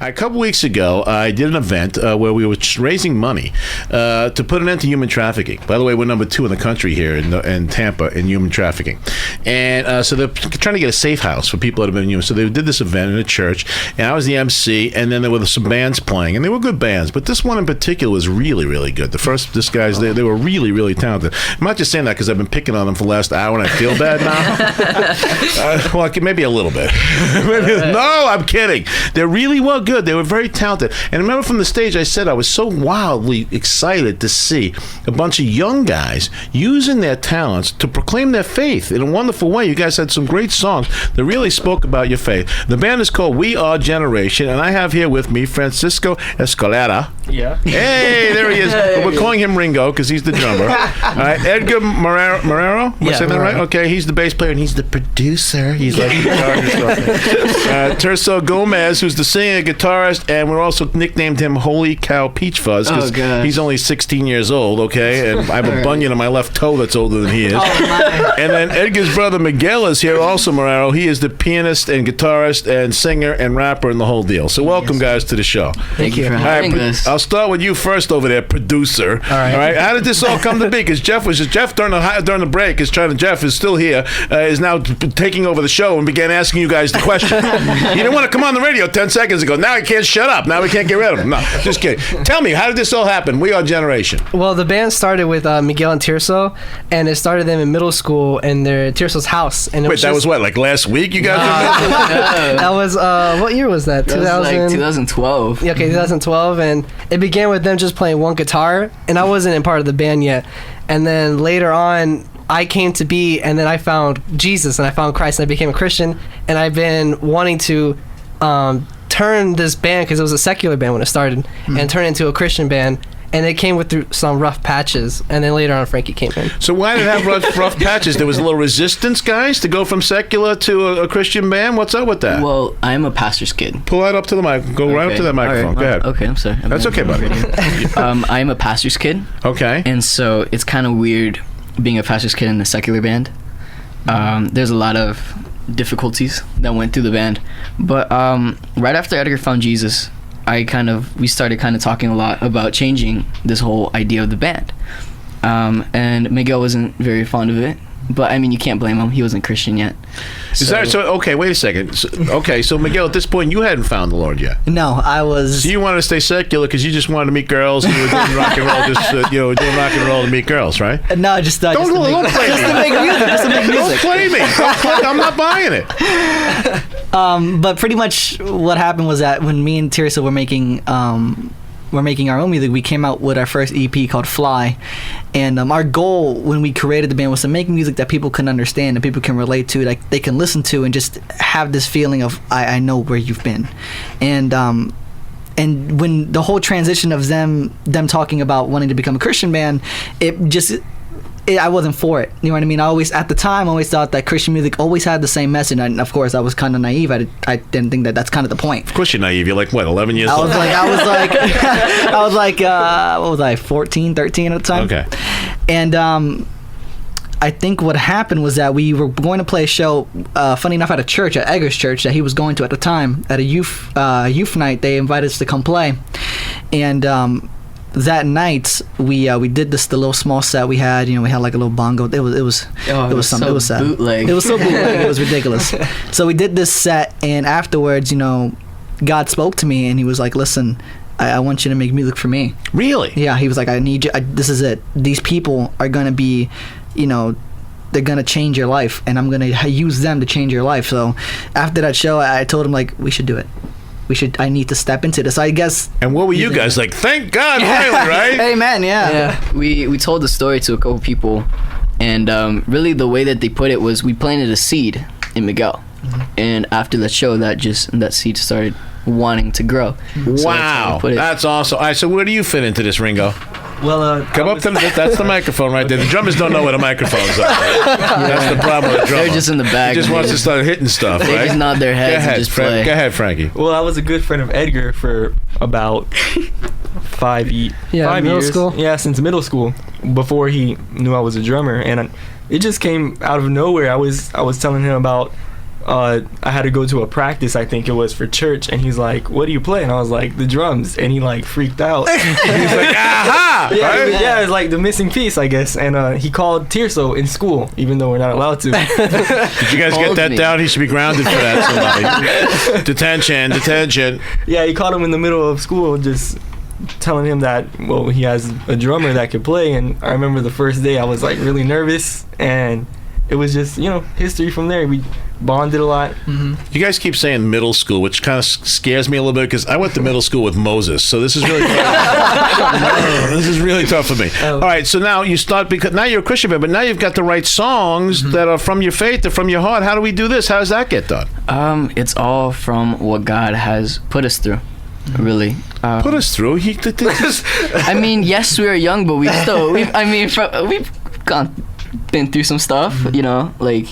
A couple weeks ago, I did an event where we were raising money to put an end to human trafficking. By the way, we're number 2 in the country here in Tampa in human trafficking. And so they're trying to get a safe house for people that have been human. So they did this event in a church, and I was the MC, and then there were some bands playing, and they were good bands, but this one in particular was really, really good. This guys, they were really, really talented. I'm not just saying that because I've been picking on them for the last hour, and I feel bad now. Well, maybe a little bit. No, I'm kidding. They really were good. They were very talented. And remember from the stage, I said I was so wildly excited to see a bunch of young guys using their talents to proclaim their faith in a wonderful way. You guys had some great songs that really spoke about your faith. The band is called WeAreGeneration, and I have here with me Francisco Escalera. Yeah. Hey, there he is. Hey. We're calling him Ringo because he's the drummer. All right, Edgar Marrero. Am I saying that right? Okay, he's the bass player and he's the producer. He's like the guitar. Terso Gomez, who's the singer, guitarist, and we're also nicknamed him Holy Cow Peach Fuzz because he's only 16 years old. Okay, and I have a bunion on my left toe that's older than he is. And then Edgar's brother Miguel is here also. Marrero. He is the pianist and guitarist and singer and rapper and the whole deal. So welcome, guys, to the show. Thank you for having us. I'll start with you first over there, producer. All right. How did this all come to be? Because Jeff during the break Jeff is still here, is now taking over the show and began asking you guys the question. You didn't want to come on the radio 10 seconds ago. Now he can't shut up. Now we can't get rid of him. No, just kidding. Tell me, how did this all happen? WeAreGeneration. Well, the band started with Miguel and Tirso, and it started them in middle school in Tirso's house. And that was what, like last week? You guys? That was what year was that? That was like 2012. Okay, 2012, and it began with them just playing one guitar, and I wasn't in part of the band yet. And then later on, I came to be, and then I found Jesus, and I found Christ, and I became a Christian, and I've been wanting to turn this band, because it was a secular band when it started, and turn it into a Christian band. And it came through some rough patches, and then later on Frankie came in. So why did it have rough patches? There was a little resistance, guys, to go from secular to a Christian band? What's up with that? Well, I'm a pastor's kid. Pull that up to the mic. Go right up to that microphone. Go ahead. Okay, I'm sorry. That's okay, buddy. I'm a pastor's kid. Okay. And so it's kind of weird being a pastor's kid in a secular band. There's a lot of difficulties that went through the band. But right after Edgar found Jesus, we started talking a lot about changing this whole idea of the band. And Miguel wasn't very fond of it, but I mean, you can't blame him. He wasn't Christian yet. Okay, wait a second. So Miguel, at this point, you hadn't found the Lord yet. No, I was. So you wanted to stay secular because you just wanted to meet girls and you were doing rock and roll, doing rock and roll to meet girls, right? No, don't play me. Just to make music. Don't play me. I'm not buying it. But pretty much what happened was that when me and Tirsa were making our own music, we came out with our first EP called Fly, and our goal when we created the band was to make music that people can understand and people can relate to, like they can listen to and just have this feeling of I know where you've been. And when the whole transition of them talking about wanting to become a Christian band, I wasn't for it. You know what I mean? At the time, I always thought that Christian music always had the same message. And of course, I was kind of naive. I didn't think that that's kind of the point. Of course you're naive. You're like, what, 11 years old? I was like, what was I, 14, 13 at the time? Okay. And I think what happened was that we were going to play a show, funny enough, at a church, at Edgar's church, that he was going to at the time. At a youth night, they invited us to come play. And that night we did the little small set we had. We had like a little bongo. It was something. It was sad. Bootleg. It was so bootleg. It was ridiculous. So we did this set, and afterwards, God spoke to me, and he was like, "Listen, I want you to make music for me." Really? Yeah. He was like, "I need you. This is it. These people are gonna be, they're gonna change your life, and I'm gonna use them to change your life." So after that show, I told him, like, we should do it. I need to step into this, I guess. And what were you guys like? Thank God, finally, right? Amen, yeah. We told the story to a couple people, and really the way that they put it was we planted a seed in Miguel. And after that show, that seed started wanting to grow. Wow, so that's awesome. All right, so where do you fit into this, Ringo? Well, come up to that's the microphone right there. The drummers don't know where the microphones are. That's the problem with the drummer. They're just in the back. He just wants to start hitting stuff, right? They just nod their heads and just play. Go ahead, Frankie. Well, I was a good friend of Edgar for about 5 years. Middle school? Yeah, since middle school, before he knew I was a drummer. And it just came out of nowhere. I was telling him about I had to go to a practice, I think it was for church, and he's like, "What do you play?" And I was like, "The drums," and he like freaked out. He's like, "Aha!" Yeah, it's like the missing piece, I guess. And he called Tirso in school, even though we're not allowed to. Did you guys get that down? He should be grounded for that. Somebody. Detention. Yeah, he called him in the middle of school, just telling him that, well, he has a drummer that could play. And I remember the first day I was like really nervous, and it was just, history from there. We bonded a lot. You guys keep saying middle school, which kind of scares me a little bit because I went to middle school with Moses, so this is really tough. This is really tough for me. All right, so now you start, because now you're a Christian band, but now you've got to write songs that are from your faith, they're from your heart. How do we do this? How does that get done? It's all from what God has put us through, really. Put us through? I mean, yes, we are young, but we've been through some stuff, like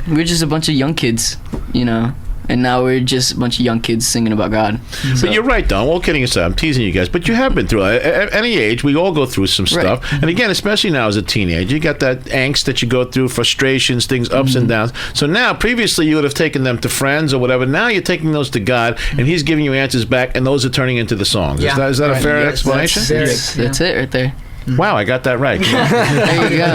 we're just a bunch of young kids, and now we're just a bunch of young kids singing about God. So. But you're right, Don. All kidding aside, I'm teasing you guys, but you have been through it. At any age, we all go through some stuff. And again, especially now as a teenager, you got that angst that you go through, frustrations, things, ups and downs. So now, previously, you would have taken them to friends or whatever. Now you're taking those to God, and He's giving you answers back, and those are turning into the songs. Yeah. Is that a fair explanation? That's it right there. Wow, I got that right. There you go.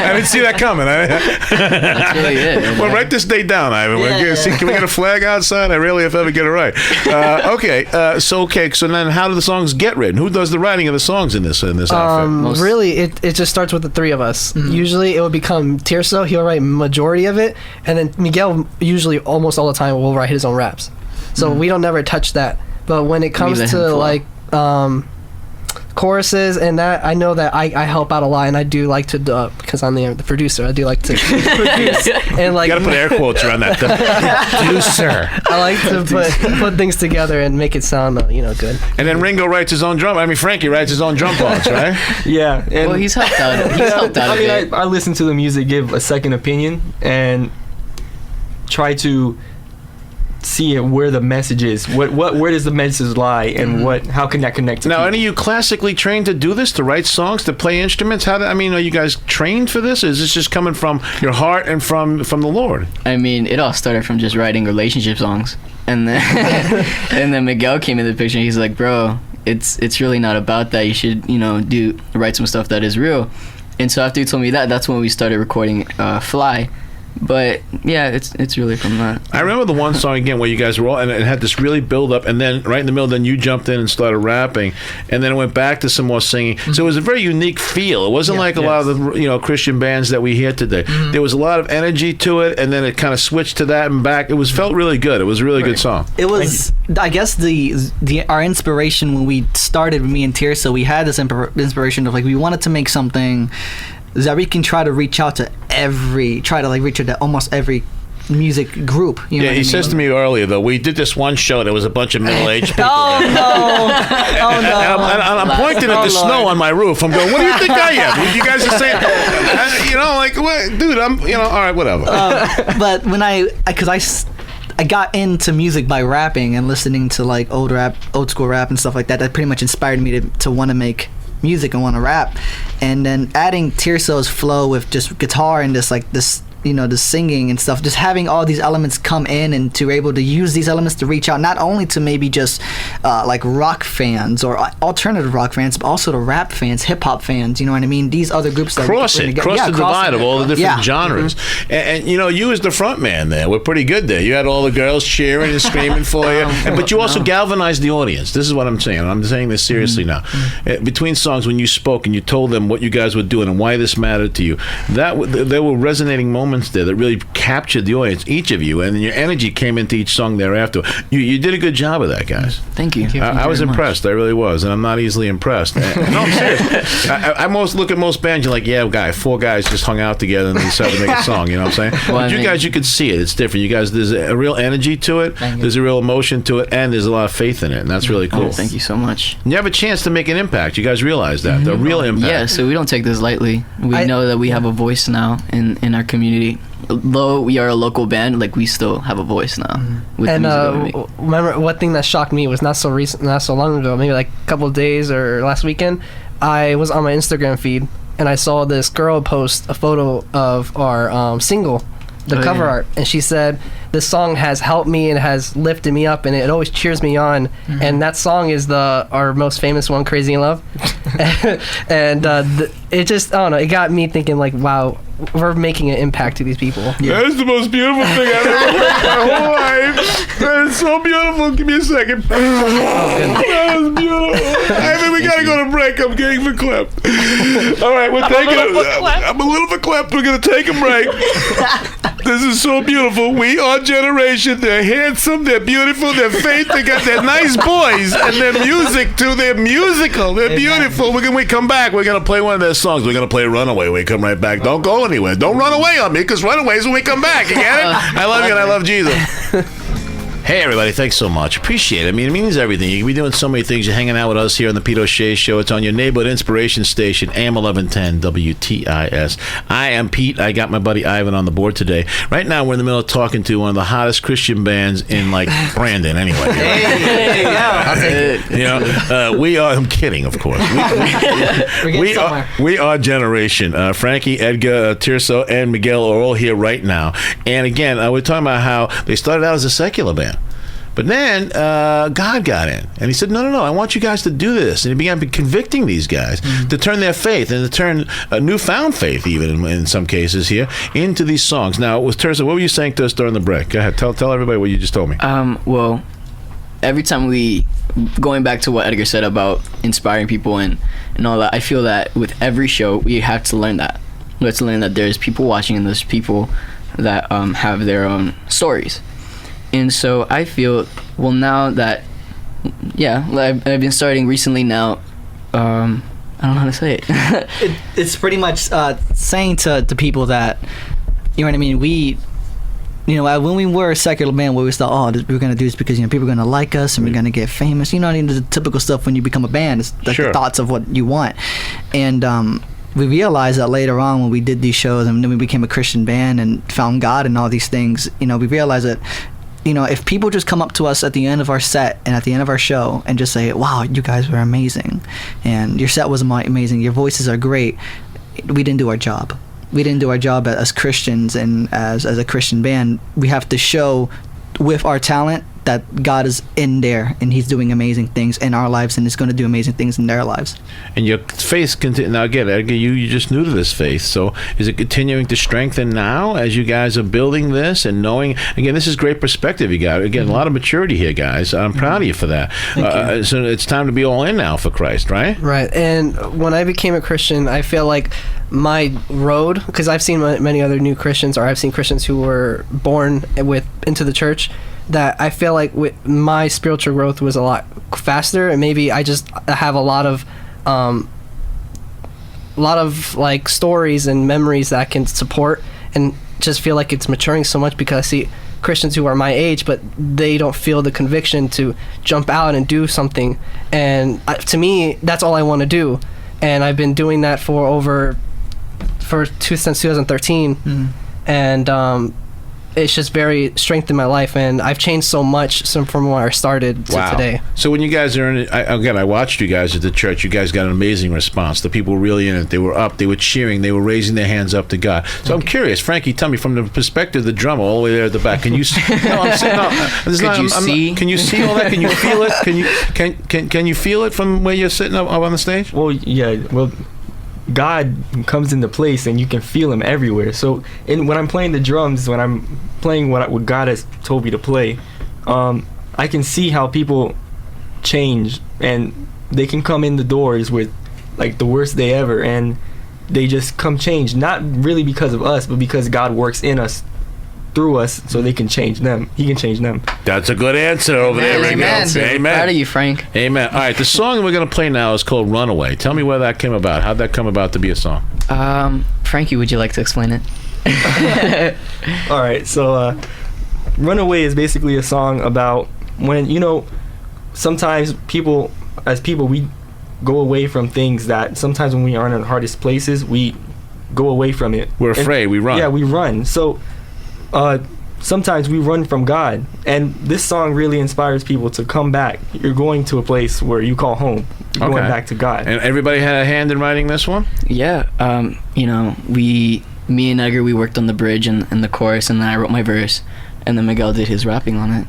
I didn't see that coming. That's really it. Well, write this date down, Ivan. Can we get a flag outside? I really, if ever, get it right. So then how do the songs get written? Who does the writing of the songs in this outfit? Really, it just starts with the three of us. Usually, it would become Tirso. He'll write majority of it, and then Miguel, usually almost all the time, will write his own raps. So we don't never touch that. But when it comes to like choruses and that, I know that I help out a lot, and I do like to because I'm the producer. I do like to produce and like. You gotta put air quotes around that. Producer. I like to put things together and make it sound good. And then Ringo writes his own drum. Frankie writes his own drum parts, right? Yeah. And well, he's helped out. I listen to the music, give a second opinion, and try to see where the message is. Where does the message lie, and how can that connect to now people? Are you classically trained to do this, to write songs, to play instruments? Are you guys trained for this? Or is this just coming from your heart and from the Lord? I mean, it all started from just writing relationship songs, and then and then Miguel came in the picture, and he's like, bro, it's really not about that. You should write some stuff that is real. And so after he told me that, that's when we started recording Fly. But yeah, it's really from that. I remember the one song again where you guys were all, and it had this really build up, and then right in the middle, then you jumped in and started rapping, and then it went back to some more singing. So it was a very unique feel. It wasn't like a lot of the Christian bands that we hear today. There was a lot of energy to it, and then it kind of switched to that and back. It felt really good. It was a really good song. It was, I guess, our inspiration when we started, me and Tirso, we had this inspiration of like we wanted to make something that we can try to reach out to almost every music group. He says to me earlier, though, we did this one show, there was a bunch of middle-aged people there. And I'm pointing at the snow on my roof. I'm going, what do you think I am? You guys are saying, what? Dude, I'm, all right, whatever. But when I got into music by rapping and listening to like old school rap and stuff like that, that pretty much inspired me to want to make music and want to rap. And then adding Tirso's flow with just guitar and this the singing and stuff, just having all these elements come in and to able to use these elements to reach out not only to maybe just like rock fans or alternative rock fans, but also to rap fans, hip-hop fans, you know what I mean? These other groups that cross the divide of all the different genres. And you as the front man there were pretty good there. You had all the girls cheering and screaming for you, but you also galvanized the audience. This is what I'm saying. I'm saying this seriously now. Between songs, when you spoke and you told them what you guys were doing and why this mattered to you, there were resonating moments there that really captured the audience, each of you, and your energy came into each song thereafter. You did a good job of that, guys. Thank you. I was impressed. I really was, and I'm not easily impressed. No, I'm serious. I look at most bands, you're like, 4 guys just hung out together and they decided to make a song, you know what I'm saying? But you guys, you could see it. It's different. You guys, there's a real energy to it, there's a real emotion to it, and there's a lot of faith in it, and that's really cool. Thank you so much. And you have a chance to make an impact. You guys realize that, the real impact. Yeah, so we don't take this lightly. We know that we have a voice now in our community. Though we are a local band, like we still have a voice now. With the music that we make. Remember, one thing that shocked me was not so long ago, maybe like a couple of days or last weekend, I was on my Instagram feed and I saw this girl post a photo of our single, the cover art, and she said this song has helped me and has lifted me up, and it always cheers me on. And that song is our most famous one, "Crazy in Love." And it just, I don't know, it got me thinking like, wow, we're making an impact to these people. That's the most beautiful thing I've ever heard in my whole life. That is so beautiful. Give me a second. That was beautiful. I mean, we gotta go to break. I'm getting verklempt. All right, we're taking I'm a little verklempt. We're gonna take a break. This is so beautiful. We are generation. They're handsome. They're beautiful. They're faith. They're nice boys, and their music too. They're musical. They're beautiful. When we come back, we're gonna play one of their songs. We're gonna play "Runaway." We come right back. Don't go anywhere. Don't run away on me, because runaways when we come back. You get it? I love you and I love Jesus. Hey, everybody. Thanks so much. Appreciate it. I mean, it means everything. You can be doing so many things. You're hanging out with us here on the Pete O'Shea Show. It's on your neighborhood inspiration station, AM 1110 WTIS. I am Pete. I got my buddy Ivan on the board today. Right now, we're in the middle of talking to one of the hottest Christian bands in, like, Brandon, anyway. I'll take it. You know, we are, I'm kidding, of course. We are Generation. Frankie, Edgar, Tirso, and Miguel are all here right now. And again, we're talking about how they started out as a secular band. But then God got in, and he said, no, I want you guys to do this. And he began convicting these guys to turn their faith, and to turn a newfound faith, even in some cases here, into these songs. Now, with Teresa, what were you saying to us during the break? Go ahead, tell everybody what you just told me. Well, every time going back to what Edgar said about inspiring people and all that, I feel that with every show, we have to learn that. We have to learn that there's people watching, and there's people that have their own stories. And so I feel, well, now that, I've been starting recently now, I don't know how to say it. It's pretty much saying to people that, you know what I mean, when we were a secular band, we always thought, we're going to do this because, people are going to like us and we're going to get famous. You know what I mean? The typical stuff when you become a band. It's the thoughts of what you want. And we realized that later on when we did these shows and then we became a Christian band and found God and all these things, we realized that, if people just come up to us at the end of our set and at the end of our show and just say, wow, you guys were amazing and your set was amazing, your voices are great, we didn't do our job. We didn't do our job as Christians and as a Christian band. We have to show with our talent that God is in there and he's doing amazing things in our lives and is going to do amazing things in their lives. And your faith now again, Edgar, you just new to this faith, so is it continuing to strengthen now as you guys are building this and knowing, again, this is great perspective you got, again, a lot of maturity here, guys. I'm proud of you for that. So it's time to be all in now for Christ, right? Right. And when I became a Christian, I feel like my road, because I've seen many other new Christians, or I've seen Christians who were born into the church, that I feel like my spiritual growth was a lot faster, and maybe I just have a lot of like stories and memories that I can support, and just feel like it's maturing so much because I see Christians who are my age, but they don't feel the conviction to jump out and do something. And to me, that's all I want to do, and I've been doing that since 2013, and it's just very strengthened my life, and I've changed so much from where I started to today. So when you guys are in it, I watched you guys at the church. You guys got an amazing response. The people were really in it. They were up. They were cheering. They were raising their hands up to God. So I'm curious, Frankie, tell me from the perspective of the drummer all the way there at the back. Can you see? No, I'm saying no. Can you see all that? Can you feel it? Can you feel it from where you're sitting up on the stage? Well, yeah. Well, God comes into place and you can feel him everywhere. So when I'm playing the drums, when I'm playing what God has told me to play, I can see how people change, and they can come in the doors with like the worst day ever, and they just come changed, not really because of us, but because God works in us, through us, so they can change them. He can change them. That's a good answer over there. Amen. Amen. Proud of you, Frank. Amen. All right, the song that we're going to play now is called Runaway. Tell me where that came about. How'd that come about to be a song? Frankie, would you like to explain it? All right, so Runaway is basically a song about when, sometimes as people, we go away from things that sometimes when we are in the hardest places, we go away from it. We're afraid. We run. Yeah, we run. So sometimes we run from God, and this song really inspires people to come back. You're going to a place where you call home. You're going back to God. And everybody had a hand in writing this one? Yeah. Me me and Edgar, we worked on the bridge and the chorus, and then I wrote my verse, and then Miguel did his rapping on it.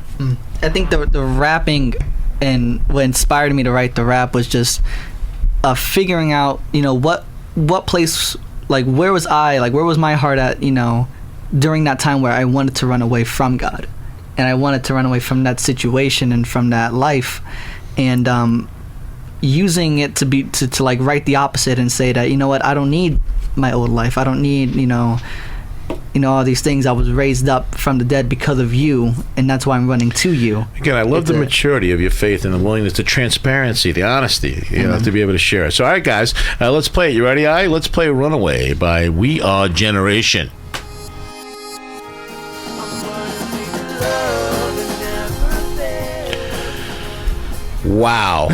I think the rapping and what inspired me to write the rap was just figuring out, what place, like where was my heart at, during that time where I wanted to run away from God, and I wanted to run away from that situation and from that life, and using it to like write the opposite and say that, I don't need my old life. I don't need, all these things. I was raised up from the dead because of you, and that's why I'm running to you. Again, I love the maturity of your faith and the willingness, the transparency, the honesty, to be able to share it. So, all right, guys, let's play it. You ready? Let's play Runaway by WeAreGeneration. Wow.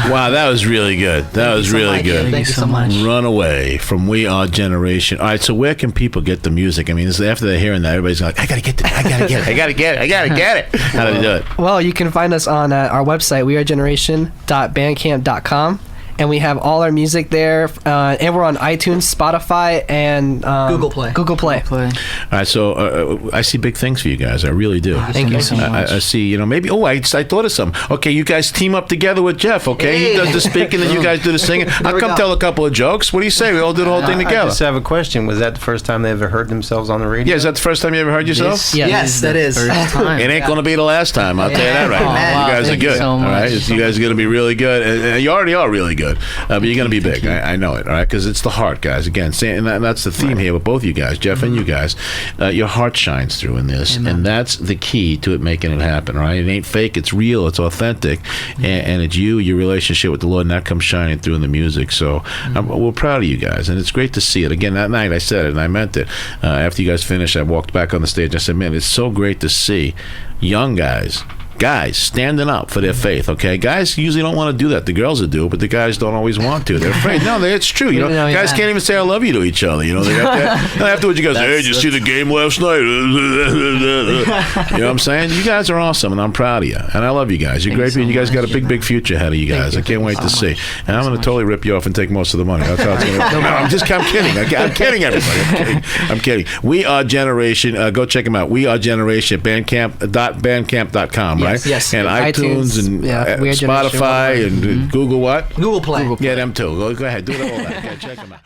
Wow, that was really good. That was really good. Thank you so much. Runaway from WeAreGeneration. All right, so where can people get the music? I mean, after they're hearing that, everybody's like, I got to get it. I got to get it. I got to get it. I got to get it. How do they do it? Well, you can find us on our website, wearegeneration.bandcamp.com. And we have all our music there, and we're on iTunes, Spotify, and Google Play. All right, so I see big things for you guys. I really do. Thank you so much. I see, maybe. Oh, I thought of something. Okay, you guys team up together with Jeff. Okay, he does the speaking, and you guys do the singing. I'll come tell a couple of jokes. What do you say? We all do the whole thing together. I just have a question. Was that the first time they ever heard themselves on the radio? Yeah, is that the first time you ever heard yourself? Yes, that is. It ain't going to be the last time. I'll tell you that right now. Wow, You guys are thank you good. so All right, much. you guys are going to be really good. And you already are really good. But you're going to be big. I know it. All right, because it's the heart, guys. Again, and that's the theme here with both you guys, Jeff and you guys. Your heart shines through in this, and that's the key to it making it happen. All right, it ain't fake. It's real. It's authentic, and it's your relationship with the Lord, and that comes shining through in the music. So we're proud of you guys, and it's great to see it. Again, that night I said it, and I meant it. After you guys finished, I walked back on the stage. I said, "Man, it's so great to see young guys standing up for their faith." Okay, guys usually don't want to do that. The girls will do, but the guys don't always want to. They're afraid. No, it's true. Guys can't even say I love you to each other. They have to, afterwards you guys say, "Hey, did you see the game last night?" You know what I'm saying? You guys are awesome, and I'm proud of you, and I love you guys. You're great people. You guys got a big future ahead of you guys. I can't wait to see. And I'm going to totally rip you off and take most of the money. That's how it's going to. No, I'm kidding. I'm kidding, everybody. I'm kidding. WeAreGeneration. Go check them out. WeAreGeneration. Bandcamp.com. Right? Yes. And iTunes and WeAreGeneration, Spotify and Google what? Google Play. Yeah, them too. Go ahead. Do it all that. Yeah, check them out.